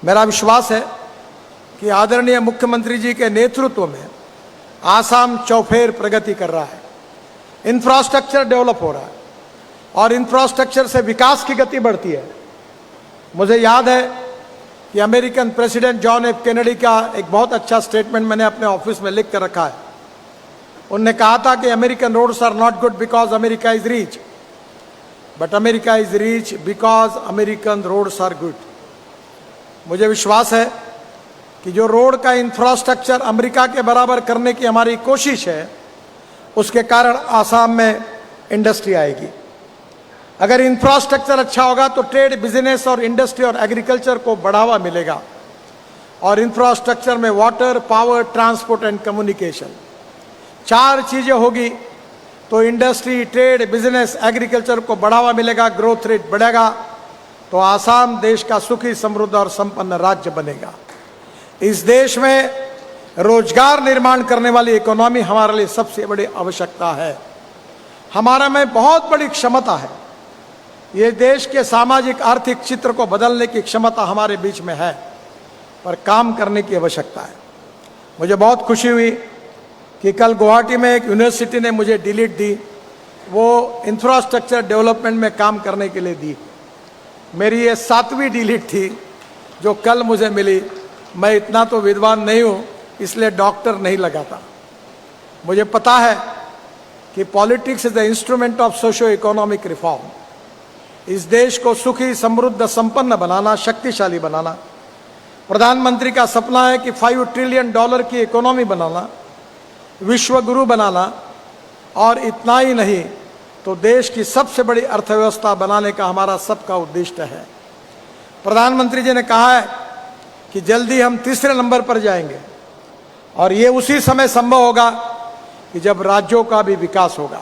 मेरा विश्वास है कि आदरणीय मुख्यमंत्री जी के नेतृत्व में आसाम चौफेर प्रगति कर रहा है। इंफ्रास्ट्रक्चर डेवलप हो रहा है और इंफ्रास्ट्रक्चर से विकास की गति बढ़ती है। मुझे याद है कि American president John F Kennedy का एक बहुत अच्छा स्टेटमेंट मैंने अपने ऑफिस में लिख कर रखा है। उन्होंने कहा था कि American roads are not good because America is rich, but America is rich because American roads are good. मुझे विश्वास है कि जो रोड का इंफ्रास्ट्रक्चर अमेरिका के बराबर करने की हमारी कोशिश है, उसके कारण आसाम में इंडस्ट्री आएगी। अगर इंफ्रास्ट्रक्चर अच्छा होगा तो ट्रेड, बिजनेस और इंडस्ट्री और एग्रीकल्चर को बढ़ावा मिलेगा। और इंफ्रास्ट्रक्चर में water, power, transport and communication, 4 चीजें होगी तो इंडस्ट्री, ट्रेड, बिजनेस, एग्रीकल्चर को बढ़ावा मिलेगा, ग्रोथ रेट बढ़ेगा, तो आसाम देश का सुखी, समृद्ध और संपन्न राज्य बनेगा। इस देश में रोजगार निर्माण करने वाली इकोनॉमी हमारे लिए सबसे बड़ी आवश्यकता है। हमारा में बहुत बड़ी क्षमता है। ये देश के सामाजिक आर्थिक चित्र को बदलने की क्षमता हमारे बीच में है, पर काम करने की आवश्यकता है। मुझे बहुत खुशी हुई कि कल गुवाहाटी में एक यूनिवर्सिटी ने मुझे डिलीट दी, वो इंफ्रास्ट्रक्चर डेवलपमेंट में काम करने के लिए दी। मेरी ये 7वीं डिलीट थी जो कल मुझे मिली। मैं इतना तो विद्वान नहीं हूँ, इसलिए डॉक्टर नहीं लगाता। मुझे पता है कि politics is the instrument of socio economic reform. इस देश को सुखी, समृद्ध, संपन्न बनाना, शक्तिशाली बनाना। प्रधानमंत्री का सपना है कि $5 ट्रिलियन की इकोनॉमी बनाना, विश्व गुरु बनाना, और इतना ही नहीं तो देश की सबसे बड़ी अर्थव्यवस्था बनाने का हमारा सबका उद्देश्य है। प्रधानमंत्री जी ने कहा है कि जल्दी हम 3रे नंबर पर जाएंगे, और ये उसी समय संभव होगा कि जब राज्यों का भी विकास होगा।